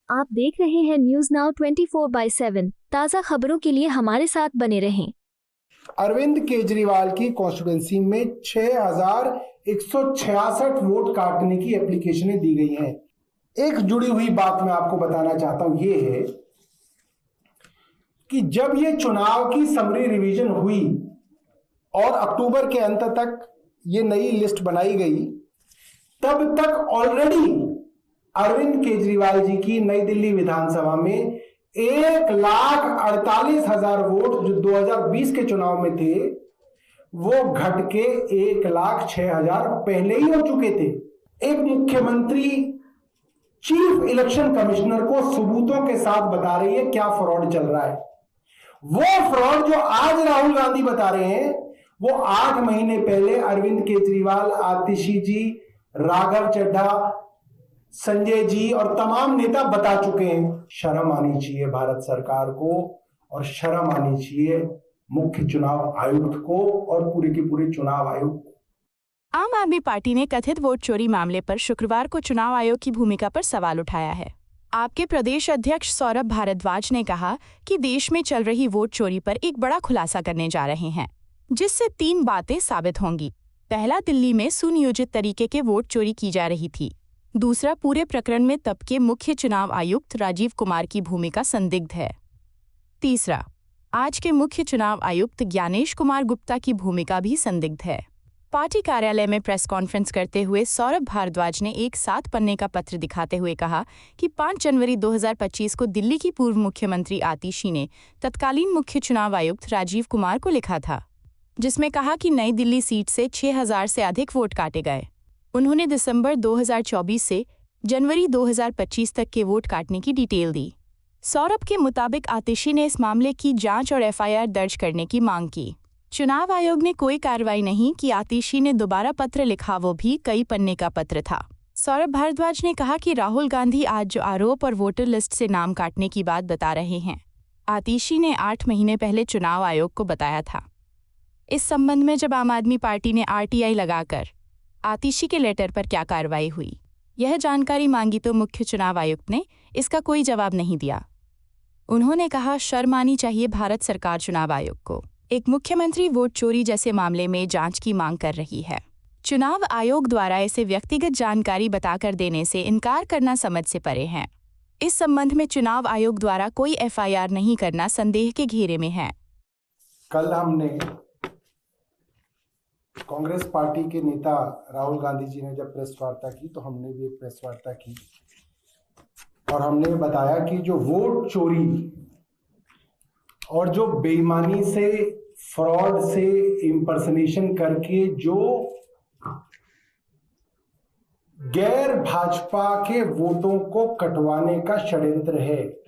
आप देख रहे हैं न्यूज नाउ 24/7। ताज़ा खबरों के लिए हमारे साथ बने रहें। अरविंद केजरीवाल की कॉन्स्टिट्यूंसी में 6166 वोट काटने की एप्लीकेशनें दी गई हैं। एक जुड़ी हुई बात मैं आपको बताना चाहता हूं, ये है कि जब ये चुनाव की समरी रिवीजन हुई और अक्टूबर के अंत तक ये नई लिस्ट बनाई गई, तब तक ऑलरेडी अरविंद केजरीवाल जी की नई दिल्ली विधानसभा में 1,48,000 वोट जो 2020 के चुनाव में थे, वो घट के 1,06,000 पहले ही हो चुके थे। एक मुख्यमंत्री चीफ इलेक्शन कमिश्नर को सबूतों के साथ बता रही है क्या फ्रॉड चल रहा है। वो फ्रॉड जो आज राहुल गांधी बता रहे हैं, वो 8 महीने पहले अरविंद केजरीवाल, आतिशी जी, राघव चड्ढा, संजय जी और तमाम नेता बता चुके हैं। शर्म आनी चाहिए भारत सरकार को और शर्म आनी चाहिए मुख्य चुनाव आयुक्त को और पूरे के पूरे चुनाव आयोग को। आम आदमी पार्टी ने कथित वोट चोरी मामले पर शुक्रवार को चुनाव आयोग की भूमिका पर सवाल उठाया है। आपके प्रदेश अध्यक्ष सौरभ भारद्वाज ने कहा कि देश में चल रही वोट चोरी पर एक बड़ा खुलासा करने जा रहे हैं, जिससे 3 बातें साबित होंगी। पहला, दिल्ली में सुनियोजित तरीके के वोट चोरी की जा रही थी। दूसरा, पूरे प्रकरण में तब के मुख्य चुनाव आयुक्त राजीव कुमार की भूमिका संदिग्ध है। तीसरा, आज के मुख्य चुनाव आयुक्त ज्ञानेश कुमार गुप्ता की भूमिका भी संदिग्ध है। पार्टी कार्यालय में प्रेस कॉन्फ्रेंस करते हुए सौरभ भारद्वाज ने एक 7 पन्ने का पत्र दिखाते हुए कहा कि 5 जनवरी 2025 को दिल्ली की पूर्व मुख्यमंत्री आतिशी ने तत्कालीन मुख्य चुनाव आयुक्त राजीव कुमार को लिखा था, जिसमें कहा कि नई दिल्ली सीट से 6,000 से अधिक वोट काटे गए। उन्होंने दिसंबर 2024 से जनवरी 2025 तक के वोट काटने की डिटेल दी। सौरभ के मुताबिक आतिशी ने इस मामले की जांच और एफआईआर दर्ज करने की मांग की। चुनाव आयोग ने कोई कार्रवाई नहीं की। आतिशी ने दोबारा पत्र लिखा, वो भी कई पन्ने का पत्र था। सौरभ भारद्वाज ने कहा कि राहुल गांधी आज जो आरोप और वोटर लिस्ट से नाम काटने की बात बता रहे हैं, आतिशी ने 8 महीने पहले चुनाव आयोग को बताया था। इस संबंध में जब आम आदमी पार्टी ने आरटीआई लगाकर आतिशी के लेटर पर क्या कार्रवाई हुई, यह जानकारी मांगी तो मुख्य चुनाव आयुक्त ने इसका कोई जवाब नहीं दिया। उन्होंने कहा, शर्म आनी चाहिए भारत सरकार चुनाव आयोग को। एक मुख्यमंत्री वोट चोरी जैसे मामले में जांच की मांग कर रही है। चुनाव आयोग द्वारा इसे व्यक्तिगत जानकारी बताकर देने से इनकार करना समझ से परे है। इस संबंध में चुनाव आयोग द्वारा कोई एफआईआर नहीं करना संदेह के घेरे में है। कल हमने कांग्रेस पार्टी के नेता राहुल गांधी जी ने जब प्रेस वार्ता की, तो हमने भी एक प्रेस वार्ता की और हमने बताया कि जो वोट चोरी और जो बेईमानी से, फ्रॉड से, इंपर्सनेशन करके जो गैर भाजपा के वोटों को कटवाने का षड्यंत्र है,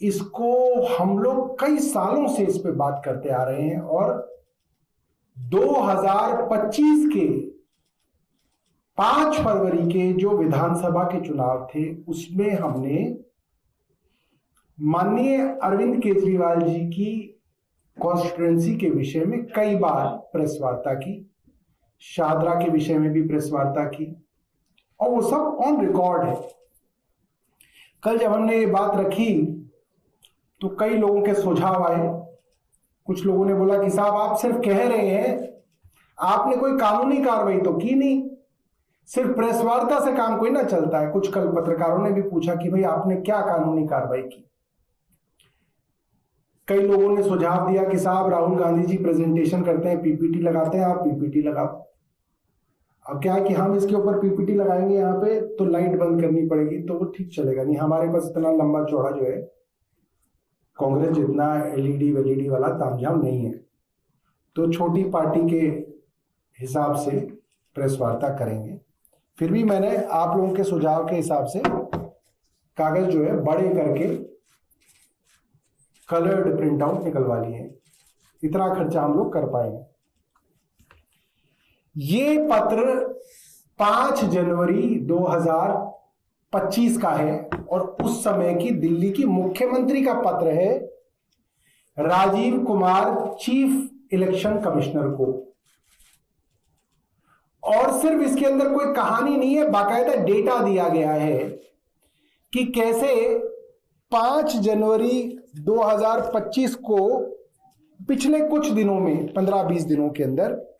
इसको हम लोग कई सालों से इस पे बात करते आ रहे हैं और 2025 के 5 फरवरी के जो विधानसभा के चुनाव थे, उसमें हमने माननीय अरविंद केजरीवाल जी की कॉन्स्टिट्यूएंसी के विषय में कई बार प्रेस वार्ता की, शाहदरा के विषय में भी प्रेस वार्ता की और वो सब ऑन रिकॉर्ड है। कल जब हमने ये बात रखी तो कई लोगों के सुझाव आए। कुछ लोगों ने बोला कि साहब आप सिर्फ कह रहे हैं, आपने कोई कानूनी कार्रवाई तो की नहीं, सिर्फ प्रेस वार्ता से काम कोई ना चलता है। कुछ कल पत्रकारों ने भी पूछा कि भाई आपने क्या कानूनी कार्रवाई की। कई लोगों ने सुझाव दिया कि साहब राहुल गांधी जी प्रेजेंटेशन करते हैं, पीपीटी लगाते हैं, आप पीपीटी लगाओ। अब क्या है कि हम इसके ऊपर पीपीटी लगाएंगे यहाँ पे तो लाइट बंद करनी पड़ेगी, तो वो ठीक चलेगा नहीं। हमारे पास इतना लंबा चौड़ा जो है कांग्रेस जितना एलईडी वेलईडी वाला तामझाम नहीं है, तो छोटी पार्टी के हिसाब से प्रेस वार्ता करेंगे। फिर भी मैंने आप लोगों के सुझाव के हिसाब से कागज जो है बड़े करके कलर्ड प्रिंट आउट निकलवा लिए हैं। इतना खर्चा हम लोग कर पाएंगे। ये पत्र 5 जनवरी 2025 का है और उस समय की दिल्ली की मुख्यमंत्री का पत्र है Rajiv Kumar chief election commissioner को। और सिर्फ इसके अंदर कोई कहानी नहीं है, बाकायदा डेटा दिया गया है कि कैसे 5 जनवरी 2025 को पिछले कुछ दिनों में 15-20 दिनों के अंदर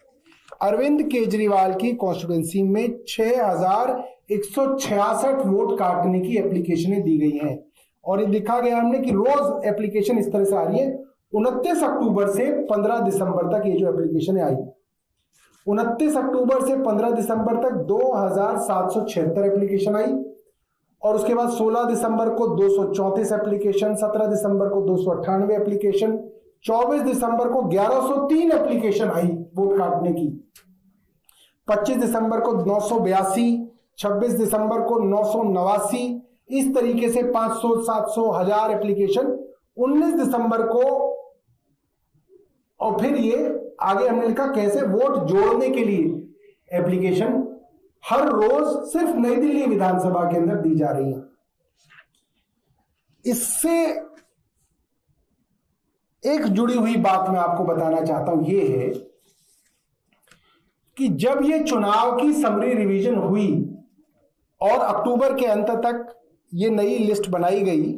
अरविंद केजरीवाल की कॉन्स्टिट्यूंसी में 6166 वोट काटने की एप्लीकेशनें दी गई हैं। और ये लिखा गया हमने कि रोज एप्लीकेशन इस तरह से आ रही है। 29 अक्टूबर से 15 दिसंबर तक ये जो एप्लीकेशन आई, 29 अक्टूबर से 15 दिसंबर तक 2776 एप्लीकेशन आई। और उसके बाद 16 दिसंबर को 234 एप्लीकेशन, 17 दिसंबर को 298 एप्लीकेशन, 24 दिसंबर को 1103 एप्लीकेशन आई वोट काटने की, 25 दिसंबर को 982, 26 दिसंबर को 989, इस तरीके से 500, 700, 1000 एप्लीकेशन 19 दिसंबर को। और फिर ये आगे हमने लिखा कैसे वोट जोड़ने के लिए एप्लीकेशन हर रोज सिर्फ नई दिल्ली विधानसभा के अंदर दी जा रही है। इससे एक जुड़ी हुई बात मैं आपको बताना चाहता हूं, ये है कि जब ये चुनाव की समरी रिवीजन हुई और अक्टूबर के अंत तक ये नई लिस्ट बनाई गई,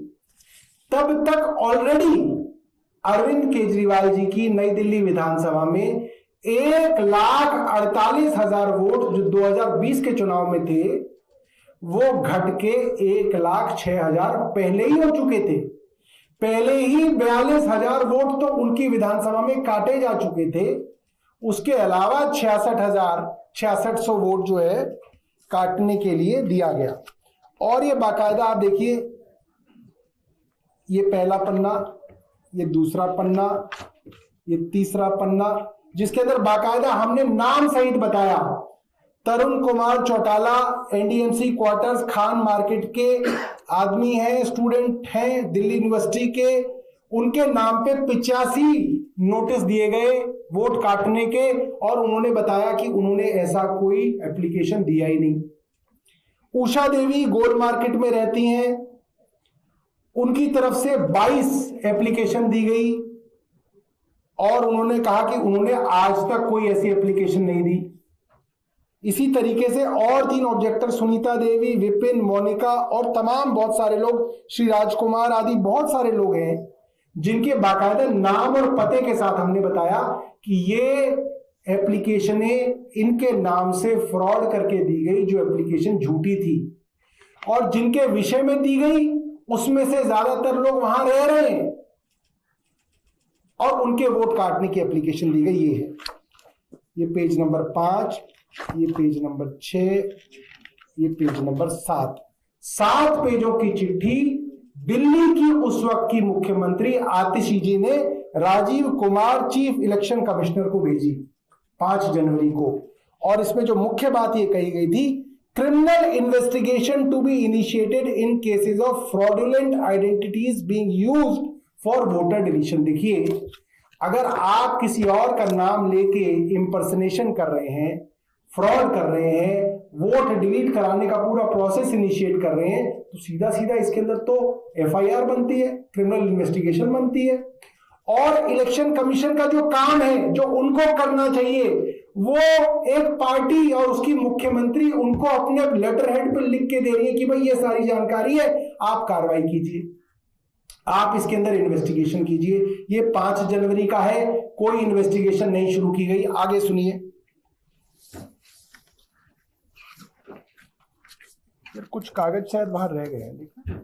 तब तक ऑलरेडी अरविंद केजरीवाल जी की नई दिल्ली विधानसभा में 1,48,000 वोट जो 2020 के चुनाव में थे वो घट के 1,06,000 पहले ही हो चुके थे। पहले ही 42,000 वोट तो उनकी विधानसभा में काटे जा चुके थे। उसके अलावा 66,600 वोट जो है काटने के लिए दिया गया। और ये बाकायदा आप देखिए, ये पहला पन्ना, ये दूसरा पन्ना, ये तीसरा पन्ना, जिसके अंदर बाकायदा हमने नाम सहित बताया। Tarun Kumar Chautala NDMC quarters Khan market के आदमी हैं, स्टूडेंट हैं दिल्ली यूनिवर्सिटी के, उनके नाम पे 85 नोटिस दिए गए वोट काटने के, और उन्होंने बताया कि उन्होंने ऐसा कोई एप्लीकेशन दिया ही नहीं। उषा देवी गोल मार्केट में रहती हैं, उनकी तरफ से 22 एप्लीकेशन दी गई और उन्होंने कहा कि उन्होंने आज तक कोई ऐसी एप्लीकेशन नहीं दी। इसी तरीके से और 3 ऑब्जेक्टर, सुनीता देवी, विपिन, मोनिका और तमाम बहुत सारे लोग, श्री राजकुमार आदि बहुत सारे लोग हैं जिनके बाकायदा नाम और पते के साथ हमने बताया कि ये एप्लीकेशनें इनके नाम से फ्रॉड करके दी गई, जो एप्लीकेशन झूठी थी, और जिनके विषय में दी गई उसमें से ज्यादातर लोग वहां रह रहे हैं और उनके वोट काटने की एप्लीकेशन दी गई। ये है, ये पेज नंबर 5, ये पेज नंबर 6, ये पेज नंबर 7 पेजों की चिट्ठी दिल्ली की उस वक्त की मुख्यमंत्री आतिशी जी ने Rajiv Kumar chief election commissioner को भेजी 5 जनवरी को। और इसमें जो मुख्य बात ये कही गई थी, criminal investigation to be initiated in cases of fraudulent identities being used for voter deletion. देखिए, अगर आप किसी और का नाम लेके इंपर्सनेशन कर रहे हैं, फ्रॉड कर रहे हैं, वोट डिलीट कराने का पूरा प्रोसेस इनिशिएट कर रहे हैं, तो सीधा सीधा इसके अंदर तो एफआईआर बनती है, क्रिमिनल इन्वेस्टिगेशन बनती है। और इलेक्शन कमीशन का जो काम है, जो उनको करना चाहिए, वो एक पार्टी और उसकी मुख्यमंत्री उनको अपने लेटर हेड पर लिख के दे रही है कि भाई ये सारी जानकारी है, आप कार्रवाई कीजिए, आप इसके अंदर इन्वेस्टिगेशन कीजिए। ये 5 जनवरी का है, कोई इन्वेस्टिगेशन नहीं शुरू की गई। आगे सुनिए, कुछ कागज शायद बाहर रह गए हैं, देखिए।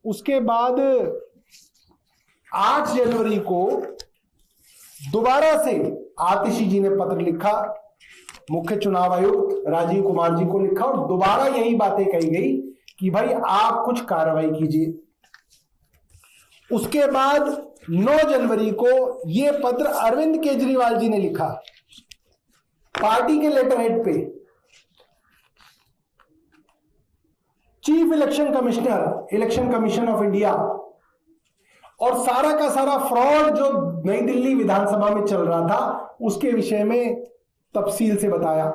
उसके बाद 8 जनवरी को दोबारा से आतिशी जी ने पत्र लिखा, मुख्य चुनाव आयुक्त राजीव कुमार जी को लिखा, और दोबारा यही बातें कही गई कि भाई आप कुछ कार्रवाई कीजिए। उसके बाद 9 जनवरी को यह पत्र अरविंद केजरीवाल जी ने लिखा पार्टी के लेटर हेड पे, chief election commissioner, election Commission of India, और सारा का सारा फ्रॉड जो नई दिल्ली विधानसभा में चल रहा था उसके विषय में तफसील से बताया।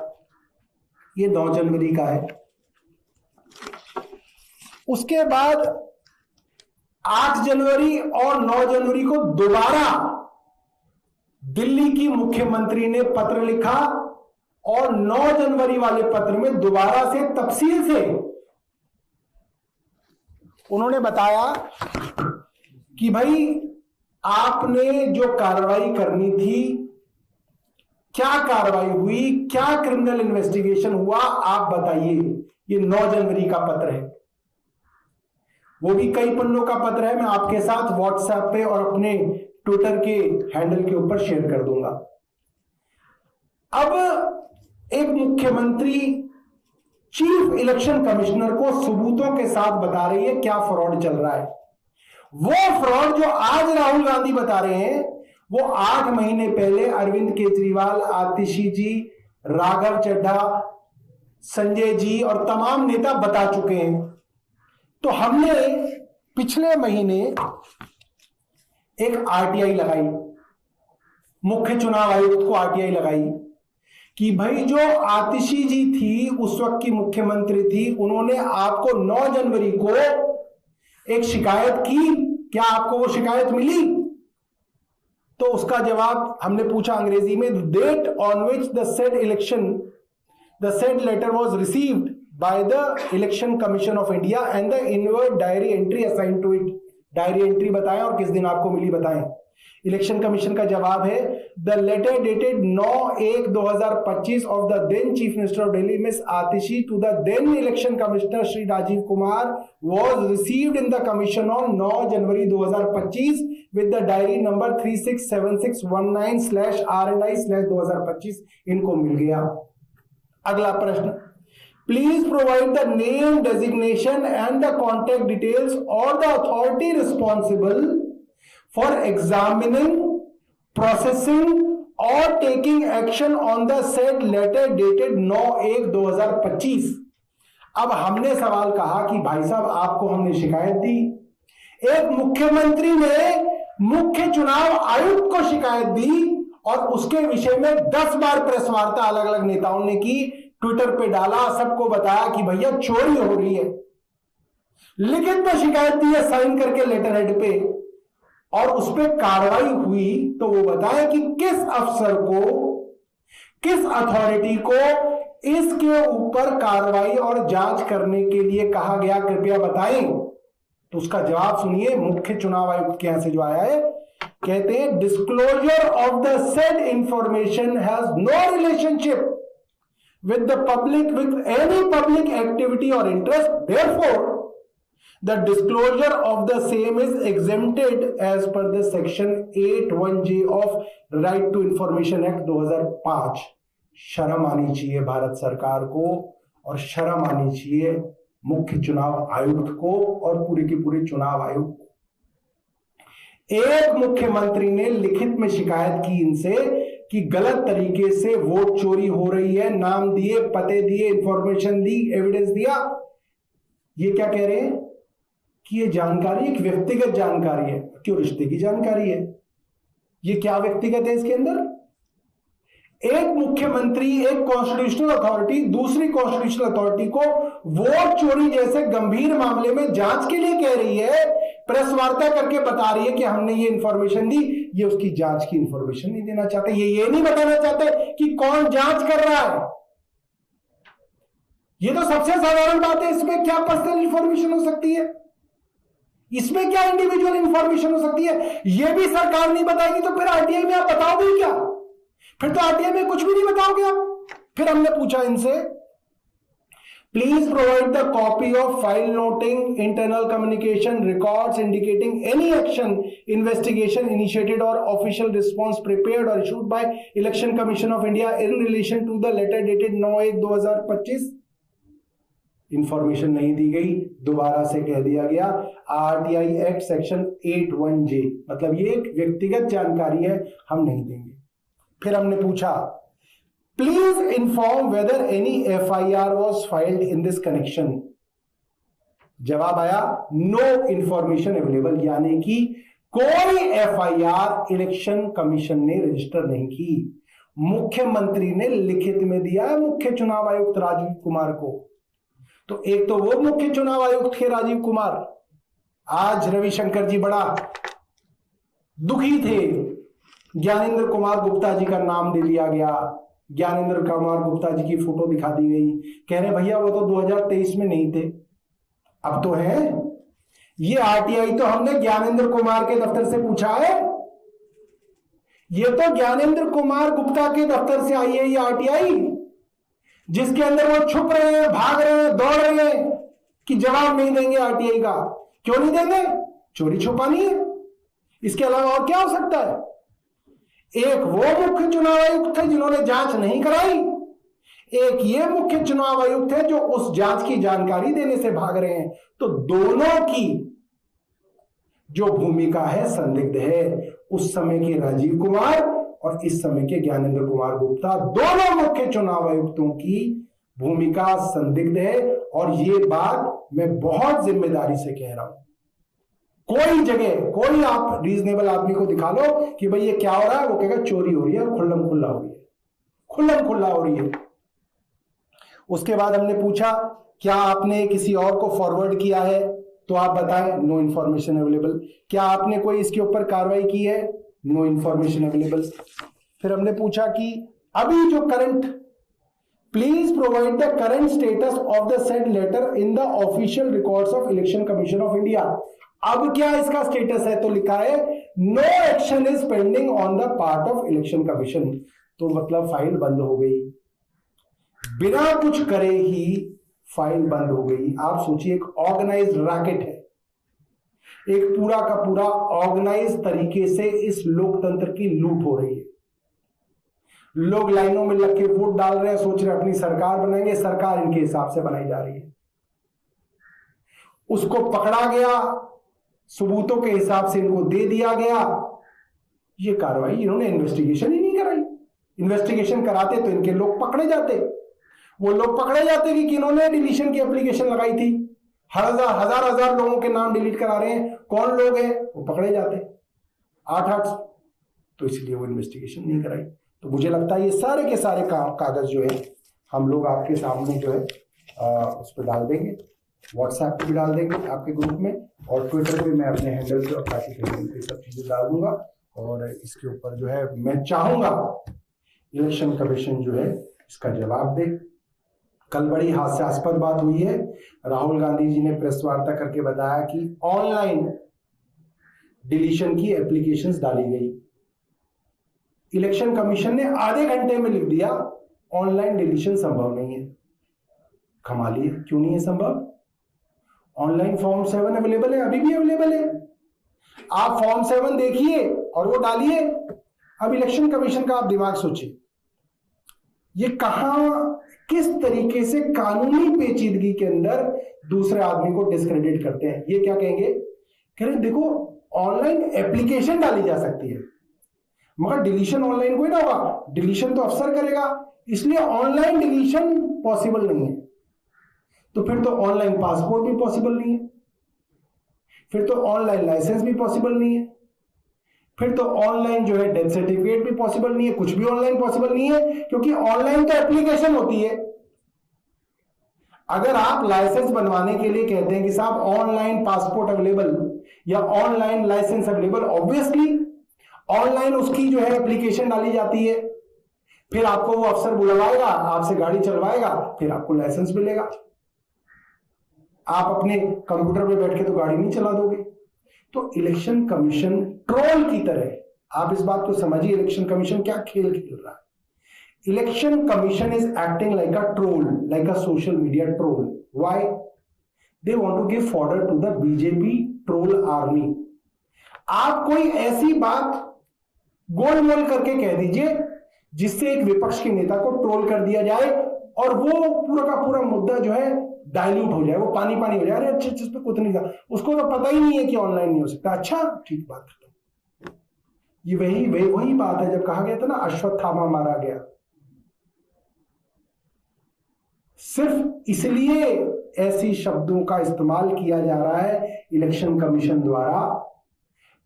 ये 9 जनवरी का है। उसके बाद 8 जनवरी और 9 जनवरी को दोबारा दिल्ली की मुख्यमंत्री ने पत्र लिखा, और 9 जनवरी वाले पत्र में दोबारा से तफसील से उन्होंने बताया कि भाई आपने जो कार्रवाई करनी थी, क्या कार्रवाई हुई, क्या क्रिमिनल इन्वेस्टिगेशन हुआ, आप बताइए। ये 9 जनवरी का पत्र है, वो भी कई पन्नों का पत्र है। मैं आपके साथ व्हाट्सएप पे और अपने ट्विटर के हैंडल के ऊपर शेयर कर दूंगा। अब एक मुख्यमंत्री चीफ इलेक्शन कमिश्नर को सबूतों के साथ बता रही है क्या फ्रॉड चल रहा है। वो फ्रॉड जो आज राहुल गांधी बता रहे हैं, वो 8 महीने पहले अरविंद केजरीवाल, आतिशी जी, राघव चड्ढा, संजय जी और तमाम नेता बता चुके हैं। तो हमने पिछले महीने एक आरटीआई लगाई, मुख्य चुनाव आयुक्त को आरटीआई लगाई कि भाई जो आतिशी जी थी, उस वक्त की मुख्यमंत्री थी, उन्होंने आपको 9 जनवरी को एक शिकायत की, क्या आपको वो शिकायत मिली? तो उसका जवाब हमने पूछा अंग्रेजी में, the date on which the said letter was received by the Election Commission of India and the inward diary entry assigned to it. Diary entry बताएं और किस दिन आपको मिली बताएं। इलेक्शन कमीशन का जवाब है, the letter dated 9/1/2025 of the then chief minister of Delhi miss Atishi to the then election commissioner Shri Rajiv Kumar was received in the commission on 9 January 2025 with the diary number 367619/R&I/2025। इनको मिल गया। अगला प्रश्न, please provide the name, designation and the contact details और the authority responsible for examining, processing or taking action on the said letter dated 9/1/2025। अब हमने सवाल कहा कि भाई साहब आपको हमने शिकायत दी, एक मुख्यमंत्री ने मुख्य चुनाव आयुक्त को शिकायत दी और उसके विषय में 10 बार प्रेस वार्ता अलग अलग नेताओं ने की, ट्विटर पे डाला, सबको बताया कि भैया चोरी हो रही है, लिखित में शिकायत दी है साइन करके लेटर हेड पे, और उस पर कार्रवाई हुई। तो वो बताएं कि किस अफसर को, किस अथॉरिटी को इसके ऊपर कार्रवाई और जांच करने के लिए कहा गया, कृपया बताएं। तो उसका जवाब सुनिए, मुख्य चुनाव आयुक्त के यहां से जो आया है, कहते हैं disclosure of the said information has no relationship with the public, with any public activity or interest, therefore the disclosure of the same is exempted as per the section 81J of Right to Information Act 2005। शर्म आनी चाहिए भारत सरकार को और शर्म आनी चाहिए मुख्य चुनाव आयुक्त को और पूरे के पूरे चुनाव आयोग को। एक मुख्यमंत्री ने लिखित में शिकायत की इनसे कि गलत तरीके से वोट चोरी हो रही है, नाम दिए, पते दिए, इंफॉर्मेशन दी, एविडेंस दिया। ये क्या कह रहे हैं कि ये जानकारी एक व्यक्तिगत जानकारी है। क्यों? रिश्ते की जानकारी है। ये क्या व्यक्तिगत है इसके अंदर? एक मुख्यमंत्री, एक कॉन्स्टिट्यूशनल अथॉरिटी दूसरी कॉन्स्टिट्यूशनल अथॉरिटी को वोट चोरी जैसे गंभीर मामले में जांच के लिए कह रही है, प्रेस वार्ता करके बता रही है कि हमने ये इंफॉर्मेशन दी। ये उसकी जांच की इंफॉर्मेशन नहीं देना चाहते, ये नहीं बताना चाहते कि कौन जांच कर रहा है। ये तो सबसे साधारण बात है। इसमें क्या पर्सनल इंफॉर्मेशन हो सकती है? इसमें क्या इंडिविजुअल इंफॉर्मेशन हो सकती है? ये भी सरकार नहीं बताएगी तो फिर आरटीआई में आप बताओगे क्या? फिर तो आरटीआई में कुछ भी नहीं बताओगे आप। फिर हमने पूछा इनसे, please provide the copy of file noting internal communication records indicating any action investigation initiated और ऑफिशियल रिस्पॉन्स प्रिपेयर्ड और issued by Election Commission of India in relation to the letter dated 9/1/2025। Information नहीं दी गई, दोबारा से कह दिया गया आरटीआई एक्ट सेक्शन 81J, मतलब ये एक व्यक्तिगत जानकारी है, हम नहीं देंगे। फिर हमने पूछा, please inform whether any FIR was filed in this connection. जवाब आया, नो इंफॉर्मेशन अवेलेबल, यानी कि कोई FIR इलेक्शन कमीशन ने रजिस्टर नहीं की। मुख्यमंत्री ने लिखित में दिया है मुख्य चुनाव आयुक्त राजीव कुमार को। तो एक तो वो मुख्य चुनाव आयुक्त थे राजीव कुमार, आज रविशंकर जी बड़ा दुखी थे, ज्ञानेंद्र कुमार गुप्ता जी का नाम दे दिया गया, ज्ञानेंद्र कुमार गुप्ता जी की फोटो दिखा दी गई, कह रहे भैया वो तो 2023 में नहीं थे, अब तो है। ये आरटीआई तो हमने ज्ञानेंद्र कुमार के दफ्तर से पूछा है, ये तो ज्ञानेंद्र कुमार गुप्ता के दफ्तर से आई है ये आरटीआई, जिसके अंदर वो छुप रहे हैं, भाग रहे हैं, दौड़ रहे हैं कि जवाब नहीं देंगे आरटीआई का। क्यों नहीं देंगे? चोरी छुपानी है, इसके अलावा और क्या हो सकता है? एक वो मुख्य चुनाव आयुक्त थे जिन्होंने जांच नहीं कराई, एक ये मुख्य चुनाव आयुक्त है जो उस जांच की जानकारी देने से भाग रहे हैं। तो दोनों की जो भूमिका है संदिग्ध है। उस समय के राजीव कुमार और इस समय के ज्ञानेंद्र कुमार गुप्ता, दोनों मुख्य चुनाव आयुक्तों की भूमिका संदिग्ध है। और ये बात मैं बहुत जिम्मेदारी से कह रहा हूं। कोई जगह कोई आप रीजनेबल आदमी को दिखा लो कि भाई ये क्या हो रहा है, वो कहेगा चोरी हो रही है, खुल्लम खुल्ला हो रही है, खुल्लम खुल्ला हो रही है। उसके बाद हमने पूछा क्या आपने किसी और को फॉरवर्ड किया है, तो आप बताएं, नो इंफॉर्मेशन अवेलेबल। क्या आपने कोई इसके ऊपर कार्रवाई की है, नो इंफॉर्मेशन अवेलेबल। फिर हमने पूछा कि अभी जो current, please provide the current status of the said letter in the official records of Election Commission of India. अब क्या इसका स्टेटस है, तो लिखा है no action is pending on the part of Election Commission. तो मतलब फाइल बंद हो गई, बिना कुछ करे ही फाइल बंद हो गई। आप सोचिए, एक ऑर्गेनाइज्ड रैकेट है, एक पूरा का पूरा ऑर्गेनाइज तरीके से इस लोकतंत्र की लूट हो रही है। लोग लाइनों में लग के वोट डाल रहे हैं, सोच रहे हैं अपनी सरकार बनाएंगे, सरकार इनके हिसाब से बनाई जा रही है। उसको पकड़ा गया, सबूतों के हिसाब से इनको दे दिया गया। ये कार्रवाई, इन्होंने इन्वेस्टिगेशन ही नहीं कराई। इन्वेस्टिगेशन कराते तो इनके लोग पकड़े जाते। वो लोग पकड़े जाते कि किन्होंने डिलीशन की एप्लीकेशन लगाई थी, हजार लोगों के नाम डिलीट करा रहे हैं, कौन लोग हैं, वो पकड़े जाते 8-8। तो इसलिए वो इन्वेस्टिगेशन नहीं कराई। तो मुझे लगता है ये सारे के सारे कागज जो है हम लोग आपके सामने जो है उस पर डाल देंगे, व्हाट्सएप पे भी डाल देंगे आपके ग्रुप में, और ट्विटर पे मैं अपने हैंडल पे और ताकि सब चीजें डाल दूंगा। और इसके ऊपर जो है मैं चाहूंगा इलेक्शन कमीशन जो है इसका जवाब दे। कल बड़ी हास्यास्पद बात हुई है, राहुल गांधी जी ने प्रेस वार्ता करके बताया कि ऑनलाइन डिलीशन की एप्लीकेशंस डाली गई। इलेक्शन कमीशन ने आधे घंटे में लिख दिया ऑनलाइन डिलीशन संभव नहीं है। कमाली है, क्यों नहीं है संभव? ऑनलाइन फॉर्म 7 अवेलेबल है, अभी भी अवेलेबल है। आप फॉर्म 7 देखिए और वो डालिए। अब इलेक्शन कमीशन का आप दिमाग सोचिए, ये कहां किस तरीके से कानूनी पेचीदगी के अंदर दूसरे आदमी को डिस्क्रेडिट करते हैं। ये क्या कहेंगे, कह रहे देखो ऑनलाइन एप्लीकेशन डाली जा सकती है मगर डिलीशन ऑनलाइन कोई ना होगा, डिलीशन तो अफसर करेगा, इसलिए ऑनलाइन डिलीशन पॉसिबल नहीं है। तो फिर तो ऑनलाइन पासपोर्ट भी पॉसिबल नहीं है, फिर तो ऑनलाइन लाइसेंस भी पॉसिबल नहीं है, फिर तो ऑनलाइन जो है डेथ सर्टिफिकेट भी पॉसिबल नहीं है, कुछ भी ऑनलाइन पॉसिबल नहीं है, क्योंकि ऑनलाइन तो एप्लीकेशन होती है। अगर आप लाइसेंस बनवाने के लिए कहते हैं कि साहब ऑनलाइन पासपोर्ट अवेलेबल या online licence available, obviously online उसकी जो है एप्लीकेशन डाली जाती है, फिर आपको वो अफसर बुलवाएगा, आपसे गाड़ी चलवाएगा, फिर आपको लाइसेंस मिलेगा। आप अपने कंप्यूटर पे बैठ के तो गाड़ी नहीं चला दोगे। तो इलेक्शन कमीशन ट्रोल की तरह, आप इस बात को समझिए इलेक्शन कमीशन क्या खेल खेल रहा है। Election commission is acting like a troll, like a social media troll. Why? They want to give fodder to the BJP troll army. आप कोई ऐसी बात गोल मोल करके कह दीजिए जिससे एक विपक्ष के नेता को ट्रोल कर दिया जाए और वो पूरा का पूरा मुद्दा जो है डाइल्यूट हो जाए, वो पानी पानी हो जाए। अरे अच्छे चीज पे कुछ नहीं था, उसको तो पता ही नहीं है कि ऑनलाइन नहीं हो सकता। अच्छा ठीक, बात खत्म। ये वही बात है जब कहा गया था ना अश्वत्थामा मारा गया, सिर्फ इसलिए ऐसी शब्दों का इस्तेमाल किया जा रहा है इलेक्शन कमीशन द्वारा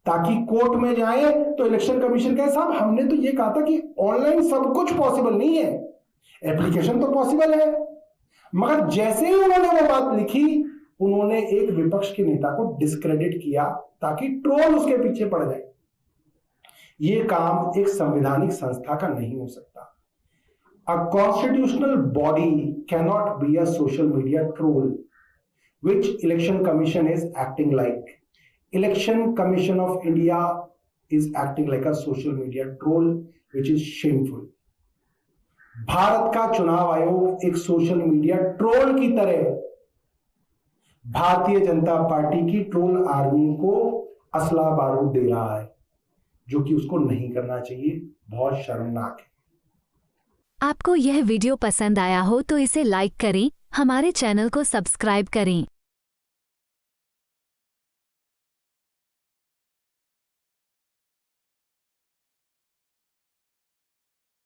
ताकि कोर्ट में जाए तो इलेक्शन कमीशन कहे साहब हमने तो ये कहा था कि ऑनलाइन सब कुछ पॉसिबल नहीं है, एप्लीकेशन तो पॉसिबल है। मगर जैसे ही उन्होंने वो बात लिखी, उन्होंने एक विपक्ष के नेता को डिस्क्रेडिट किया ताकि ट्रोल उसके पीछे पड़ जाए। ये काम एक संवैधानिक संस्था का नहीं हो सकता। A constitutional body cannot be a social media troll. which Election Commission is acting like. Election Commission of India is acting like a social media troll, which is shameful. Bharat का चुनाव आयोग एक सोशल मीडिया ट्रोल की तरह Bharatiya Janata party की troll army को असला बारूद दे रहा है, जो कि उसको नहीं करना चाहिए। बहुत शर्मनाक है। आपको यह वीडियो पसंद आया हो तो इसे लाइक करें, हमारे चैनल को सब्सक्राइब करें।